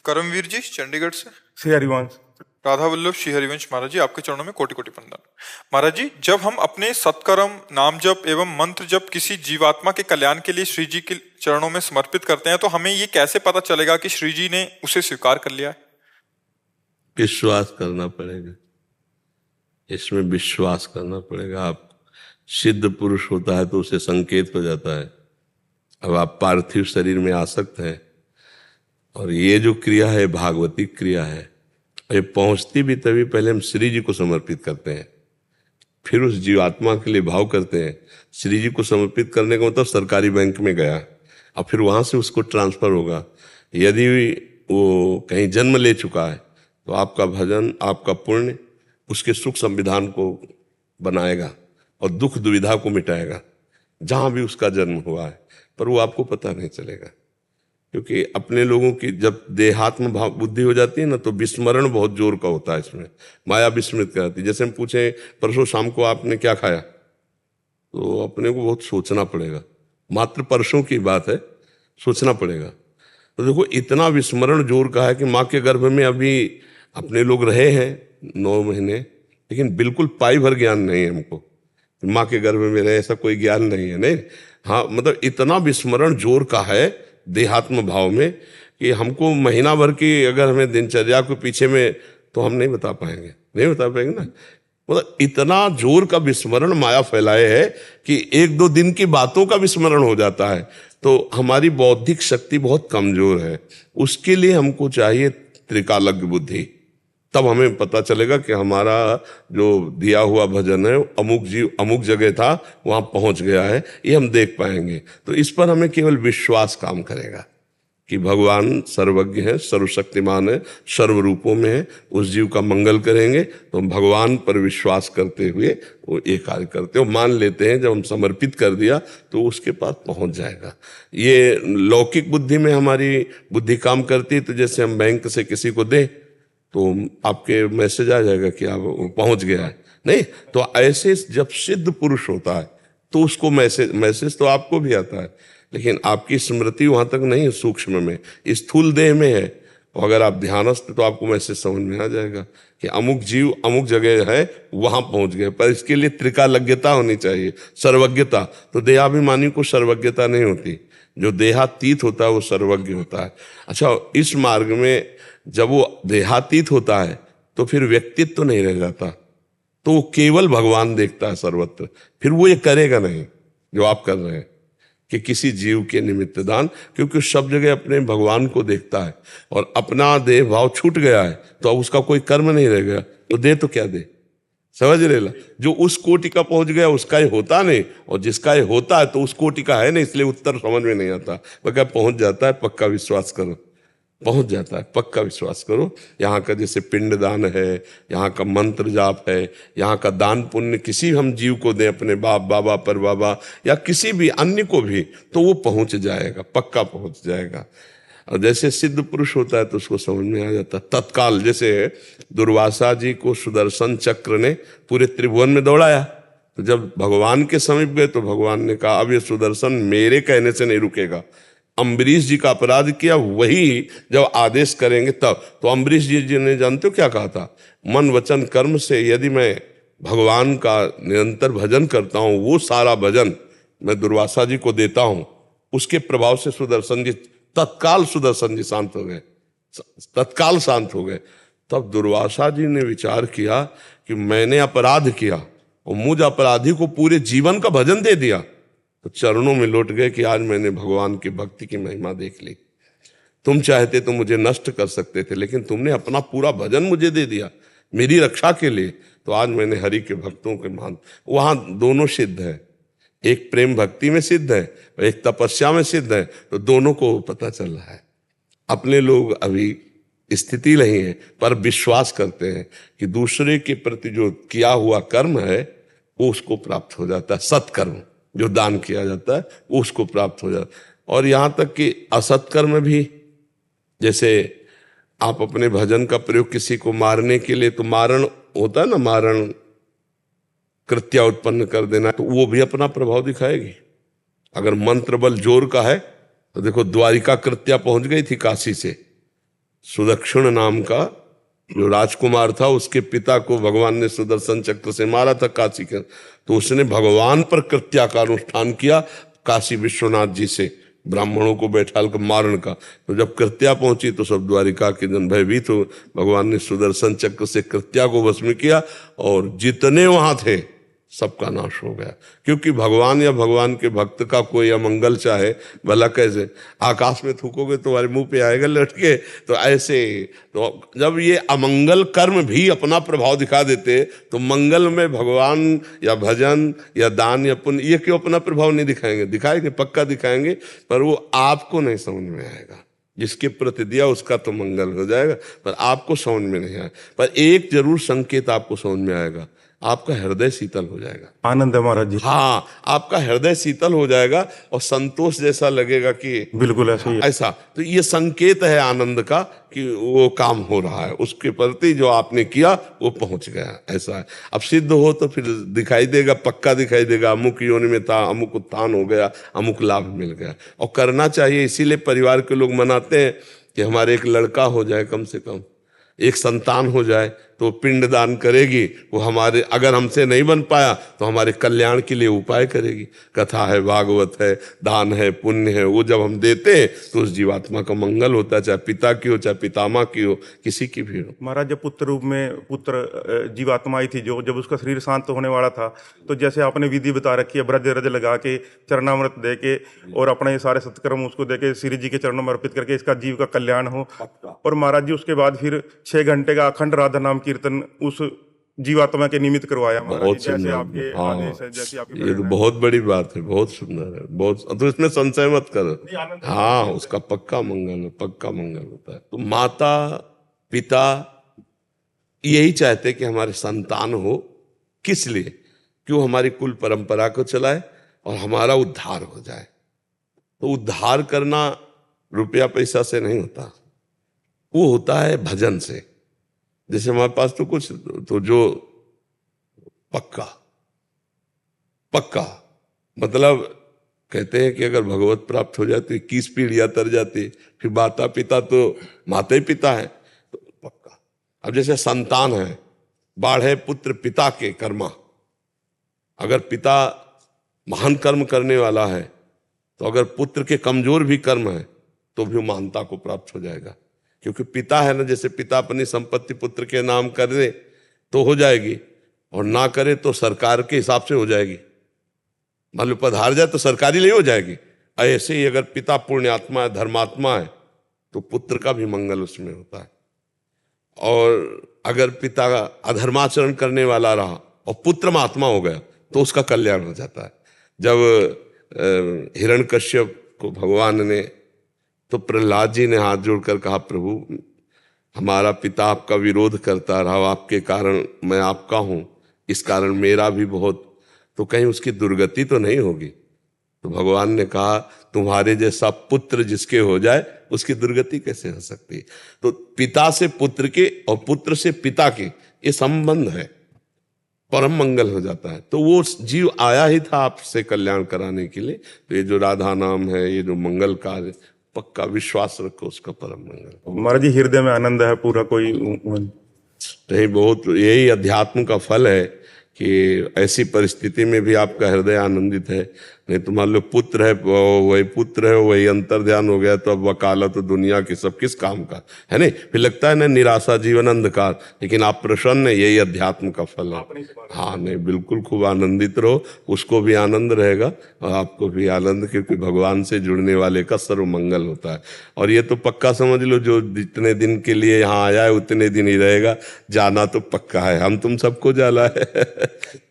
करमवीर जी चंडीगढ़ से। श्री हरिवंश। राधा वल्लभ श्री हरिवंश महाराज जी, आपके चरणों में कोटि कोटि वंदन। महाराज जी, जब हम अपने सत्कर्म, नाम जप एवं मंत्र जप किसी जीवात्मा के कल्याण के लिए श्री जी के चरणों में समर्पित करते हैं, तो हमें ये कैसे पता चलेगा कि श्री जी ने उसे स्वीकार कर लिया है? विश्वास करना पड़ेगा, इसमें विश्वास करना पड़ेगा। आप सिद्ध पुरुष होता है तो उसे संकेत हो जाता है। अब आप पार्थिव शरीर में आसक्त हैं और ये जो क्रिया है भागवती क्रिया है, ये पहुंचती भी तभी पहले हम श्री जी को समर्पित करते हैं, फिर उस जीवात्मा के लिए भाव करते हैं। श्री जी को समर्पित करने का मतलब सरकारी बैंक में गया और फिर वहां से उसको ट्रांसफर होगा। यदि वो कहीं जन्म ले चुका है तो आपका भजन, आपका पुण्य उसके सुख संविधान को बनाएगा और दुख दुविधा को मिटाएगा जहां भी उसका जन्म हुआ है, पर वो आपको पता नहीं चलेगा। क्योंकि अपने लोगों की जब देहात्म भाव बुद्धि हो जाती है ना, तो विस्मरण बहुत जोर का होता है इसमें, माया विस्मृत कराती है। जैसे हम पूछे परसों शाम को आपने क्या खाया, तो अपने को बहुत सोचना पड़ेगा। मात्र परसों की बात है, सोचना पड़ेगा। तो देखो इतना विस्मरण जोर का है कि माँ के गर्भ में अभी अपने लोग रहे हैं 9 महीने, लेकिन बिल्कुल पाई भर ज्ञान नहीं है हमको। माँ के गर्भ में रहे ऐसा कोई ज्ञान नहीं है। नहीं, हाँ, मतलब इतना विस्मरण जोर का है देहात्म भाव में कि हमको महीना भर की अगर हमें दिनचर्या को पीछे में, तो हम नहीं बता पाएंगे ना। मतलब इतना जोर का विस्मरण माया फैलाए है कि 1-2 दिन की बातों का विस्मरण हो जाता है। तो हमारी बौद्धिक शक्ति बहुत कमजोर है। उसके लिए हमको चाहिए त्रिकालज्ञ बुद्धि। तब हमें पता चलेगा कि हमारा जो दिया हुआ भजन है अमुक जीव अमुक जगह था, वहां पहुंच गया है, ये हम देख पाएंगे। तो इस पर हमें केवल विश्वास काम करेगा कि भगवान सर्वज्ञ है, सर्वशक्तिमान है, सर्व रूपों में है। उस जीव का मंगल करेंगे तो हम भगवान पर विश्वास करते हुए वो ये कार्य करते हो, मान लेते हैं। जब हम समर्पित कर दिया तो उसके पास पहुंच जाएगा। ये लौकिक बुद्धि में हमारी बुद्धि काम करती है। तो जैसे हम बैंक से किसी को दें तो आपके मैसेज आ जाएगा कि आप पहुंच गया है। नहीं, तो ऐसे जब सिद्ध पुरुष होता है तो उसको मैसेज तो आपको भी आता है, लेकिन आपकी स्मृति वहां तक नहीं है, सूक्ष्म में, स्थूल देह में है। और अगर आप ध्यानस्थ तो आपको मैसेज समझ में आ जाएगा कि अमुक जीव अमुक जगह है, वहां पहुंच गए। पर इसके लिए त्रिकालज्ञता होनी चाहिए, सर्वज्ञता। तो देहाभिमानी को सर्वज्ञता नहीं होती, जो देहातीत होता है वो सर्वज्ञ होता है। अच्छा, इस मार्ग में जब वो देहातीत होता है तो फिर व्यक्तित्व तो नहीं रह जाता, तो वो केवल भगवान देखता है सर्वत्र। फिर वो ये करेगा नहीं जो आप कर रहे हैं कि किसी जीव के निमित्त दान, क्योंकि सब जगह अपने भगवान को देखता है और अपना देह भाव छूट गया है तो अब उसका कोई कर्म नहीं रह गया, तो दे तो क्या दे। समझ लेला, जो उस कोटि का पहुंच गया उसका ही होता नहीं, और जिसका ही होता है तो उस कोटि का है नहीं, इसलिए उत्तर समझ में नहीं आता। वह पहुंच जाता है, पक्का विश्वास करो, पहुंच जाता है, पक्का विश्वास करो। यहाँ का जैसे पिंडदान है, यहाँ का मंत्र जाप है, यहाँ का दान पुण्य किसी हम जीव को दें, अपने बाप बाबा पर बाबा या किसी भी अन्य को भी, तो वो पहुंच जाएगा, पक्का पहुंच जाएगा। और जैसे सिद्ध पुरुष होता है तो उसको समझ में आ जाता है तत्काल। जैसे दुर्वासा जी को सुदर्शन चक्र ने पूरे त्रिभुवन में दौड़ाया, तो जब भगवान के समीप गए तो भगवान ने कहा अब ये सुदर्शन मेरे कहने से नहीं रुकेगा। अम्बरीश जी का अपराध किया, वही जब आदेश करेंगे तब। तो अम्बरीश जी ने जानते हो क्या कहा था, मन वचन कर्म से यदि मैं भगवान का निरंतर भजन करता हूं, वो सारा भजन मैं दुर्वासा जी को देता हूं, उसके प्रभाव से सुदर्शन जी तत्काल शांत हो गए, तत्काल शांत हो गए। तब दुर्वासा जी ने विचार किया कि मैंने अपराध किया और मुझ अपराधी को पूरे जीवन का भजन दे दिया, तो चरणों में लौट गए कि आज मैंने भगवान की भक्ति की महिमा देख ली। तुम चाहते तो मुझे नष्ट कर सकते थे, लेकिन तुमने अपना पूरा भजन मुझे दे दिया मेरी रक्षा के लिए, तो आज मैंने हरि के भक्तों के मान। वहां दोनों सिद्ध है, एक प्रेम भक्ति में सिद्ध है और एक तपस्या में सिद्ध है। तो दोनों को पता चल रहा है। अपने लोग अभी स्थिति नहीं है, पर विश्वास करते हैं कि दूसरे के प्रति जो किया हुआ कर्म है वो उसको प्राप्त हो जाता है। सत्कर्म जो दान किया जाता है वो उसको प्राप्त हो जाता है। और यहां तक कि असत्कर्म भी, जैसे आप अपने भजन का प्रयोग किसी को मारने के लिए, तो मारण होता है ना, मारण कृत्या उत्पन्न कर देना, तो वो भी अपना प्रभाव दिखाएगी। अगर मंत्र बल जोर का है तो देखो द्वारिका कृत्या पहुंच गई थी काशी से, सुदक्षिण नाम का जो राजकुमार था, उसके पिता को भगवान ने सुदर्शन चक्र से मारा था काशी के, तो उसने भगवान पर कृत्या का अनुष्ठान किया काशी विश्वनाथ जी से, ब्राह्मणों को बैठाल कर मारण का। तो जब कृत्या पहुंची तो सब द्वारिका के जन भयभीत हो, भगवान ने सुदर्शन चक्र से कृत्या को भस्म किया और जितने वहां थे सबका नाश हो गया। क्योंकि भगवान या भगवान के भक्त का कोई अमंगल चाहे भला कैसे, आकाश में थूकोगे तुम्हारे मुंह पे आएगा लौट के, तो ऐसे तो जब ये अमंगल कर्म भी अपना प्रभाव दिखा देते तो मंगल में भगवान या भजन या दान या पुण्य ये क्यों अपना प्रभाव नहीं दिखाएंगे? दिखाएंगे, पक्का दिखाएंगे, पर वो आपको नहीं समझ में आएगा। जिसके प्रति दिया उसका तो मंगल हो जाएगा, पर आपको समझ में नहीं आएगा। पर एक जरूर संकेत आपको समझ में आएगा, आपका हृदय शीतल हो जाएगा। आनंद है महाराज जी। हाँ, आपका हृदय शीतल हो जाएगा और संतोष जैसा लगेगा कि बिल्कुल ऐसा ही है। ऐसा। तो ये संकेत है आनंद का कि वो काम हो रहा है, उसके प्रति जो आपने किया वो पहुंच गया, ऐसा है। अब सिद्ध हो तो फिर दिखाई देगा, पक्का दिखाई देगा, अमुक योनि में था, अमुक उत्थान हो गया, अमुक लाभ मिल गया। और करना चाहिए, इसीलिए परिवार के लोग मनाते हैं कि हमारे एक लड़का हो जाए, कम से कम एक संतान हो जाए तो पिंड दान करेगी वो, हमारे अगर हमसे नहीं बन पाया तो हमारे कल्याण के लिए उपाय करेगी। कथा है, भागवत है, दान है, पुण्य है, वो जब हम देते हैं तो उस जीवात्मा का मंगल होता है, चाहे पिता की हो, चाहे पितामह की हो, किसी की भी हो। महाराज जब पुत्र रूप में पुत्र जीवात्मा आई थी, जो जब उसका शरीर शांत होने वाला था, तो जैसे आपने विधि बता रखी है, ब्रज रज लगा के चरणामृत दे के और अपने ये सारे सत्कर्म उसको दे के श्री जी के चरणों में अर्पित करके इसका जीव का कल्याण हो। और महाराज जी उसके बाद फिर 6 घंटे का अखंड राधा नाम कीर्तन उस जीवात्मा के निमित्त करवाया। बहुत जैसे आपके आदेश है, जैसे आपके ये तो बहुत बड़ी बात है, बहुत सुंदर है, बहुत। तो इसमें संशय मत करो। हाँ, उसका पक्का मंगल है, पक्का मंगल होता है। तो माता पिता यही चाहते कि हमारे संतान हो, किस लिए? क्यों? हमारी कुल परंपरा को चलाए और हमारा उद्धार हो जाए। तो उद्धार करना रुपया पैसा से नहीं होता, वो होता है भजन से। जैसे हमारे पास तो कुछ तो जो पक्का मतलब कहते हैं कि अगर भगवत प्राप्त हो जाती 21 पीढ़ियां तर जाती, फिर माता पिता तो माता ही पिता है, तो पक्का। अब जैसे संतान है, बाढ़े पुत्र पिता के कर्मा, अगर पिता महान कर्म करने वाला है तो अगर पुत्र के कमजोर भी कर्म है तो भी महानता को प्राप्त हो जाएगा। क्योंकि पिता है ना, जैसे पिता अपनी संपत्ति पुत्र के नाम कर दे तो हो जाएगी, और ना करे तो सरकार के हिसाब से हो जाएगी। मान लो पधार जाए तो सरकारी नहीं हो जाएगी। ऐसे ही अगर पिता पुण्यात्मा है, धर्मात्मा है, तो पुत्र का भी मंगल उसमें होता है। और अगर पिता अधर्माचरण करने वाला रहा और पुत्र महात्मा हो गया तो उसका कल्याण हो जाता है। जब हिरण्यकश्यप को भगवान ने, तो प्रहलाद जी ने हाथ जोड़कर कहा, प्रभु हमारा पिता आपका विरोध करता रहा, आपके कारण मैं आपका हूं, इस कारण मेरा भी बहुत, तो कहीं उसकी दुर्गति तो नहीं होगी? तो भगवान ने कहा, तुम्हारे जैसा पुत्र जिसके हो जाए उसकी दुर्गति कैसे हो सकती? तो पिता से पुत्र के और पुत्र से पिता के ये संबंध है, परम मंगल हो जाता है। तो वो जीव आया ही था आपसे कल्याण कराने के लिए। तो ये जो राधा नाम है, ये जो मंगल कार्य, पक्का विश्वास रखो, उसका परम मंगल। महाराज जी हृदय में आनंद है पूरा, कोई नहीं, बहुत यही अध्यात्म का फल है कि ऐसी परिस्थिति में भी आपका हृदय आनंदित है। नहीं तो मान लो पुत्र है, वही पुत्र है, वही अंतर ध्यान हो गया तो अब वकालत तो दुनिया की सब किस काम का है। नहीं, फिर लगता है ना निराशा, जीवन अंधकार, लेकिन आप प्रसन्न है, यही अध्यात्म का फल है। हाँ, नहीं, बिल्कुल खूब आनंदित रहो, उसको भी आनंद रहेगा और आपको भी आनंद, क्योंकि भगवान से जुड़ने वाले का सर्व मंगल होता है। और ये तो पक्का समझ लो, जो जितने दिन के लिए यहाँ आया है उतने दिन ही रहेगा, जाना तो पक्का है, हम तुम सबको जाना है।